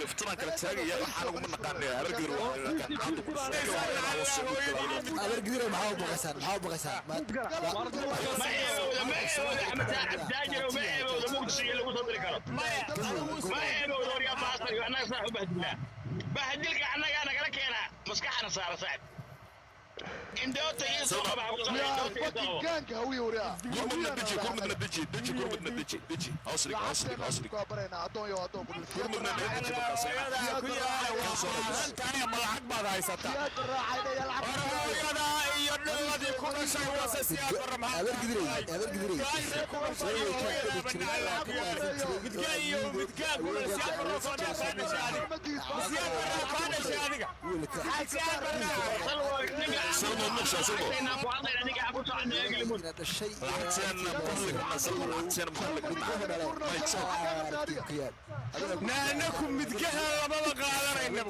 يفترض كانت تاجي يا حالك من قانية أرجع أرجع محاوب غسان محاوب غسان ما أحمد ساعد تاجر وما يبغى مقصي اللي وصل الكلام ما يبغى يا باطل أنا صاحب بهدلك أنا لك أنا مسكحنا صار صعب إندوت يسوق يا فكين كانك هوي وريا كرمنا دجي أصلك كابرينا أدون يو أدون كرمنا دجي أنت أنا ملعب بعد هاي ستا يا الراعي يلعب يا الذي كل شيء وسياسة الرمح أرجع نحن متجهل ما بقالنا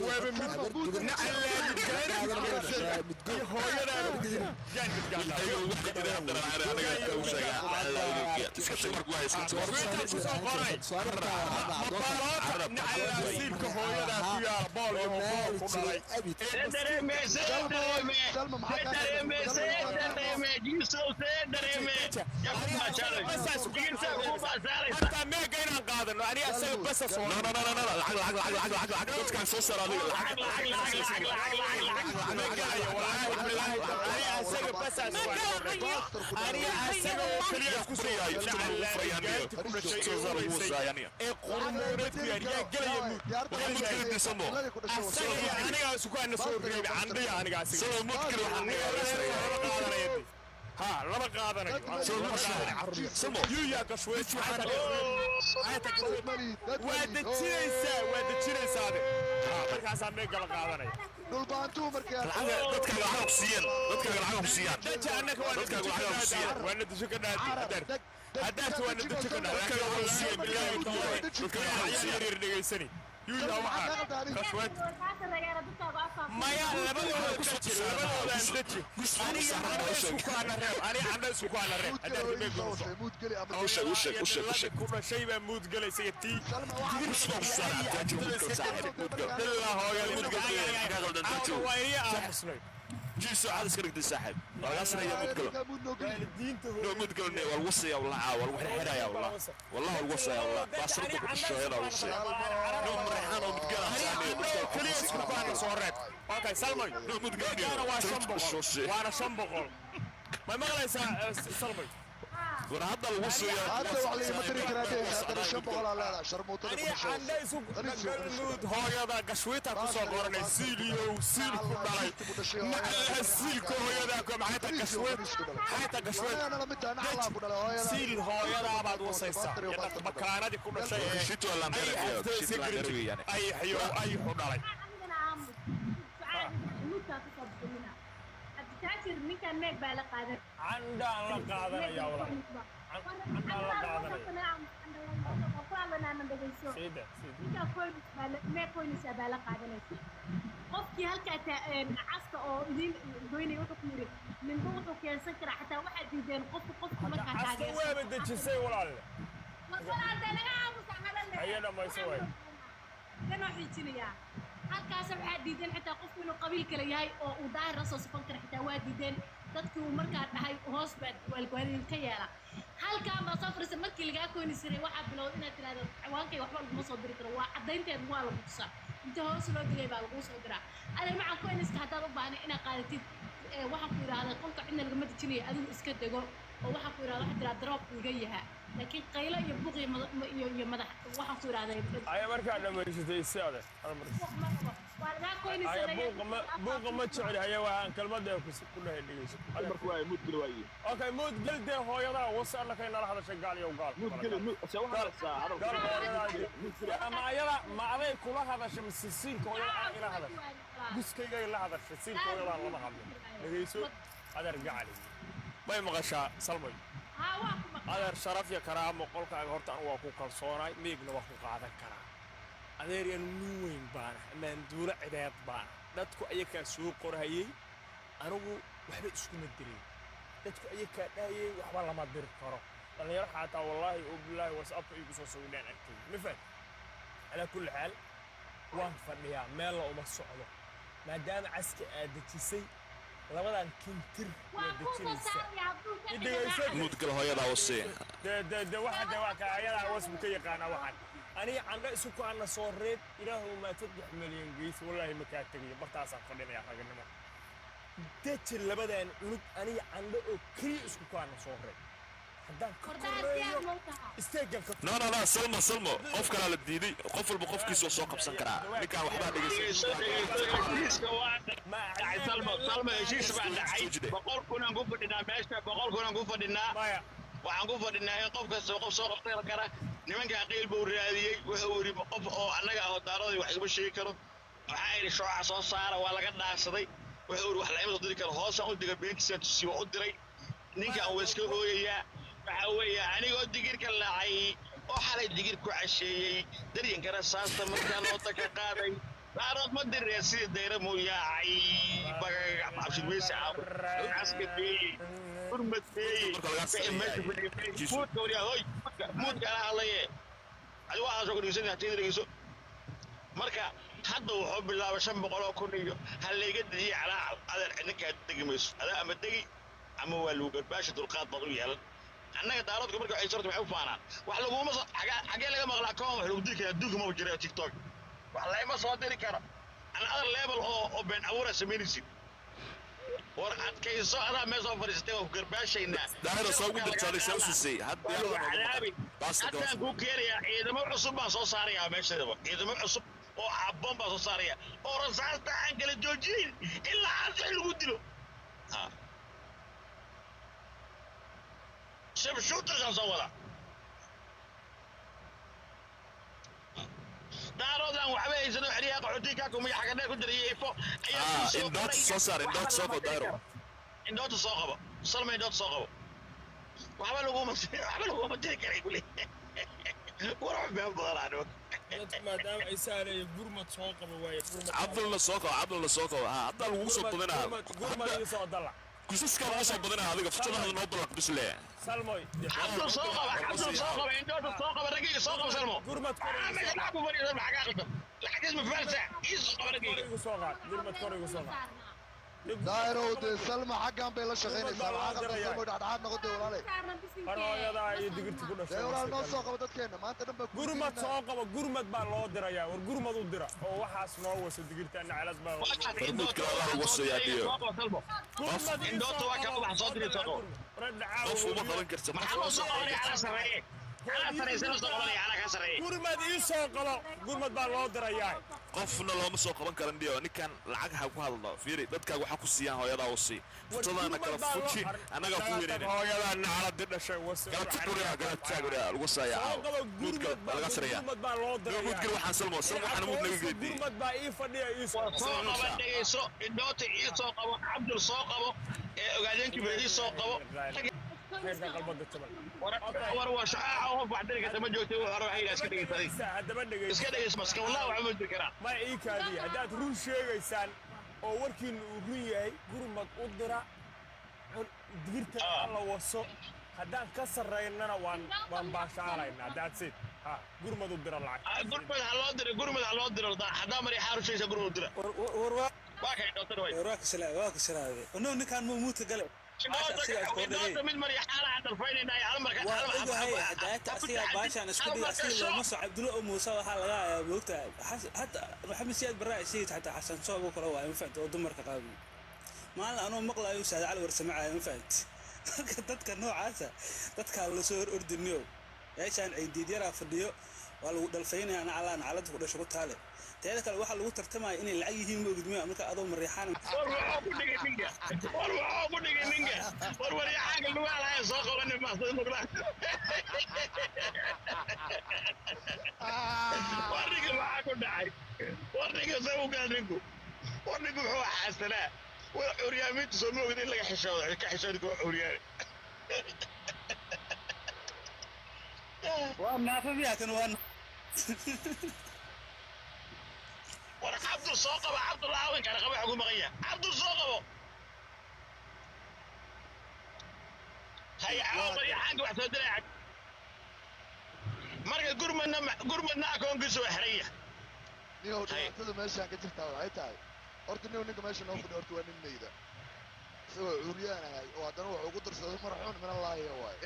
ها لا قادنا سمو يا كشوي وادتشينيسا ها markaas aan meegal qaadanay dhulbaantu markaa dadka lacag siiyeen dadka annaga waa dadka lacag siiyeen waa dadka ka dhaadii هدات وانا دتكنا لكن لو سي بالله دتكنا يير دغيسني يويا waxa kashwad ما يا لبدو كجير لبدو دتي ani anda isku ana reeb adaa beego وش كل شيء بمود قال سيتي الله هو يا مود جيسو عاد اسكرك الساحب راسنا يا مدقل نو والوصي والله والحرايا والله الوصي والله باسرك بالشهيره وصي نو مريحان ومدقل كليس كان صورت اوكي سلمي نو مدقل وانا شنبقول ما مغليس سلمي وانا هذا الوصي هذا وعلي ما تري كراتين هذا شنب ولا لا شرموطه انا عندي سوق نود هويدا قشويتا كسو قرني سيليو سيلكو داي سيلكو هويدا كم حتى قشويت حتى قشويت انا لما انا على ابو هويدا سيل هويدا بعد وصيصا يدك مكانه كل شيء شتو ولا مدري يعني اي حيو اي خداي عندنا عام سعاد نوتا تصدقنا تاجر من كان ميك بالا قادر عندنا لا قادر يا ولد عندنا لا قادر قفالنا من دغيسو سيده ninka koyn baala me koynisa baala qaadanaysa qofkii halka caska oo idin goynay wuxuu ku yiri min wuxuu keensan kara xataa waxa diideen qofku ma ka taageero asoo waa dajisay walaal walaal musaamadan ayada ma soo way kana xijinaya halkaas waxa diideen xataa qofku inuu qabiil kale yahay oo uu daahir soo safan kara xataa waa diideen dadku markaa dhahay hoos baad walgaalin ka yeela halka ma safrisa markii laga koonisaray waxa bilowd inaad tiraahdo xawaankay waxba lagu soo diri karo waa cadaynteed waa lagu tusaa inta hoos loo digay baa lagu soo diraa aday ma aan kooniska hadaa u baahnay inaad qaadatid waxa ku yiraahdo qolka cidna laga madajinayo adigu iska dago oo waxa ku yiraahdo waxa tiraahdo drop iga yaha laakiin qaylo iyo buuq iyo madax waxa ku yiraahdo ay markaa dhamaysatay siyaade buuq ma jecel haya waan kalmada ku dhahay dhigayso markuu ay mud gal waaye okay mud gal de hooyada wasana kay nala hadashay gaal iyo gaal mud gal saacado ama ayada ma aday kula hadashay masiinka hooyada ila hadashay guskayga ila hadashay siinka hooyada lama hadlo dhigayso adar gacal may maqashaa salmay adeer sharaf iyo karaamo qolkaaga horta aan waa ku kalsoonaay meegna waa ku qaadan karaa adeer yan nuweyn baana amaan duula cideed baana dadku ayakaa soo qorayay anigu waxba isku madireen dadku ayakaa dhaayay waxba lama dir karo dhalinyaro xataa wallaahi oo bilaahi whatsapp igu soo sawiraan arkay ma fahad ala kulli xaal waan fadhiyaa meel la uma socdo maadaama caska aad dejisay labadan kintir waa dejinaysaa mudgal hooyadaa wasii de waxa de waa ka ayadaa wasbu ka yaqaana waxaan aniga candho isu ku ana soo reeb ilaahu ma 3 milyan gees wallahi ma ka tagay bartaasaan fadhinaya raganimo deji labadan unug aniga candho oo kii isku ku ana soo reeb haddaan ka koreeyo isteegan ka no salmo qof kale la diiday qof walba qofkiisa soo qabsan karaa ninkaan waxba dhigaysan salmo heshiis baa dhacay 100 kun aan ku fadhinaa meesha 100 kun aan ku fadhinaa waxaan ku fadhinaa in qof kasta qof soo qabsan kara nimanka qiil buu raadiyay wuxuu yiri qof oo annaga ah daaradii wax iba sheegi karo waxa ay shooca soo saara waa laga dhaansaday wuxuu yiri wax la imid diri karo hoos aan u diga beentiisa tusiyo u diray ninka aan weeska hooyaya waxa weeye anigoo digirka laacay oo xalay digir ku casheeyay daryanka rasaasta markaa loo taka qaaday daarood ma diree sidii dayra mooyaacay bagaga abshirweysa askatay urmatay muudka la hadlaye adi waxaa soo kordhisan hatiidrigayso marka hadda wuxuu bilaabay 500 kun iyo halayga diyay calaacal adeer ninkaa degi mayso adaa ama degi ama waa lagu garbaasha dulqaad bad u yeelan annaga daaradku marka ay sarto waxay u faanaan wax laguma xagee laga maqlaa koon wax lagu diri karaa adduunka ma jiro TikTok wax la ima soo diri kara ana other level oo been abuura sameynaysid war adkayso adaa meesoo fadhiistay oo garbaashayna daahir soo ugu dirtay sawsisay hadda ku keenaya ciidamo cusub baan soo saaraya meeshadaba ciidamo cusub oo cabban baan soo saaraya oo rasaasta aan kala joojin ilaa aan lagu dilo شوف شو ترجع صورة دارودان وحبي يسنو حريق عديكاكم يا حاجة ناكل دريفو اندوت صار اندوت صوقو دايرو اندوت صوقو صلما اندوت صوقو وحبي لو ما تدري كان يقول لي وروح بهم بضلانو maadaama ay saarayeen gurmad soo qabo way Abdullah Soko hadda lagu soo badinaa gurmad iyo soo dalac كوسيسكا ما صار بدنا هذا فترة هذا نوبلك بس ليه سلموي عبد الصوقة عند الصوقة رقيق صوقة سلمو قرمة ما يلعبوا فريق ما حقاقته لحد اسمه فارسة يصوقة رقيق صوقة قرمة كوري صوقة دايرو دي سلمى حقا بين الشغيين سلمى حقا بين سلمى دعاد نقدي ولا لي أنا يدا يدقرت كنا ده ولا نصوقة بدتكينا ما أنت نبى قرمة صوقة وقرمة بالله درا يا والقرمة ضد درا هو حاس نووس دقرت أنا على زبا فرمود كلام وصي يا ديو قرمة إندوت واقع واحد صادري صوقة رد عاو قف وما قرن كرت ما حلو صوقة على سرية على سرية سنة صوقة على كسرية قرمة دي صوقة قرمة بالله درا يا qofna looma soo qaban karan diyo ninkan lacag ha ku hadlo fiiri dadkaaga waxa ku siiyaan hooyadaa wasi futadana kala fuji anaga ku weereen hooyadaa nacala didashay wasi galabta lagu saayaa gudka laga sareeyaa gudka waxaan salmo waxaan mud laga geediyay gurmad baa ii fadhiya ii soo qaba dhageyso indoota ii soo qabo Abdul soo qabo ee ogaadeenkii baa ii soo qabo heerka qalbada taban war shaaca oo baxdin ka tama joogtay oo hore ay iska dhigtay hadaba dhageyso iska dhageyso maska wallahi waxa ma jiri karaa ma ii kaadiya hadaad run sheegaysaan oo warkiin uu run yahay gurmad u dira digirta alla waso haddaan ka sareynana waan baashaaraynaa that's it ha gurmad u dira lacag gurmad ha loo diro hadaa mari xaarushaysa gurmad u dira waa kay doctor way waa ka salaaday ono ninkan muu muuta galay من مريح حالة عند الفاينل ناي على مركز باشان اسكدي اصلي لو مصعب عبد الله موسى waxa laga moogtaa hatta maxamed siyaad baraa sayid hatta xasan soo kala waa infaant oo dumarka qaabi maalin anoo maqlaayo saad cali warsamacay infaant dadka noocaasa dadka la soo ordiniyo eeshan ay diidyara fadhiyo waa lagu dhalfaynayaa ana calaan calad ku dhasho ku taale teeda kale waxa lagu tartamay inay lacag yihiin ma ogdmiyo marka adoo mariixaan war waxa ku dhigay ninga war wariixaan lagu halaay soo qabanay ma soo noqdaa warniga waxa ku dhacay warniga soo gaadinku warniga wuxuu xasanaa waa xuriyaaminta soo moogday in laga xishoodo ka xishoodo ku xuriyaan waa naafiya kan waa عبد الصوقة عبد الله وين كان قبل حكومة غيا عبد الصوقة هيا عاوز يحنق واحد درع مرق قرمنا كون قسوة حرية niyow dhibaatada meeshaan ka jirtaa waxay tahay horta niyow ninka meesha noo fadhi horta waa nin meyda isagoo cuuriyaan ahay oo haddana wuxuu ugu darsaday maraxuun mina laaya waay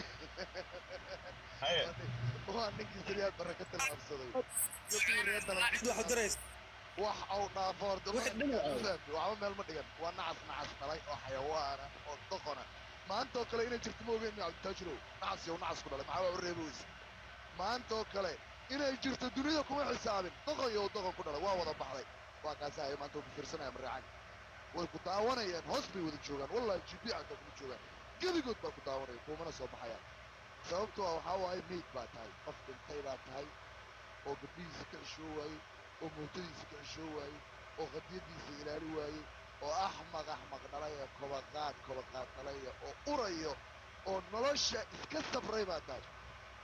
waa ninkii sariyaad barre ka tilmaamsaday waxu dirays wax au dhaafo horta waxba meel ma dhigan waa nacas dhalay oo xayawaana oo doqona maanta oo kale inay jirto ma ogeyn cabditaajirow nacas yow nacas ku dhalay maxaa waa u reeba weyse maanta oo kale inay jirto dunida kuma xisaabin doqon yow doqon ku dhalay waa wada baxday waa kaasahayo maanta uu ku fiirsanaya marreecaan way ku daawanayaan hoos bay wada joogaan wallahi gb anta kuma joogaan gebigood baa ku daawanaya kuumana soo baxayaan sababtoo ah waxaa waaye meyd baa tahay qof dhintay baa tahay oo gabdhihiisa ka ceshoo waayey oo mootadiisa ka ceshoo waayey oo qadiyadiisa ilaali waayey oo axmaq dhalay ee kobaqaad dhalaya oo urayo oo nolosha iska sabray baa tahay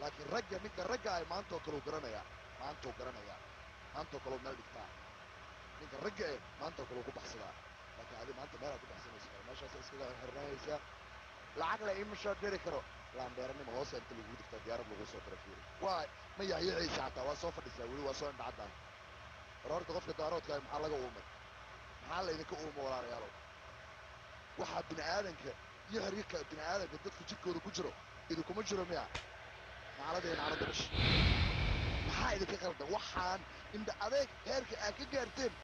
laakiin ninka ragga ay maantoo kaleu garanayaa maantoo kaleu meel dhigtaa ninka ragga maantoo kaleu ku baxsadaa laakiin adi maanta meelaad ku baxsanaysa meeshaas iskaga xirnaanaysaa lacag la iima soo diri karo laanbeeranimo hoose inta lagu digtaa diyaarad lagu soo dira fiiri waa ma yahyacaysa xataa waa soo fadhisaa weli waa soo indhacadaan war horta qofka daaroodka maxaa laga uumay maxaa laydinka uumo walaalayaalow waxaa bini aadanka iyo xiriirka bini aadanka dadka jirkooda ku jiro idinkuma jiro miya naclada dhash maxaa idinka qaldan waxaan indha adeeg heerka aad ka gaarteen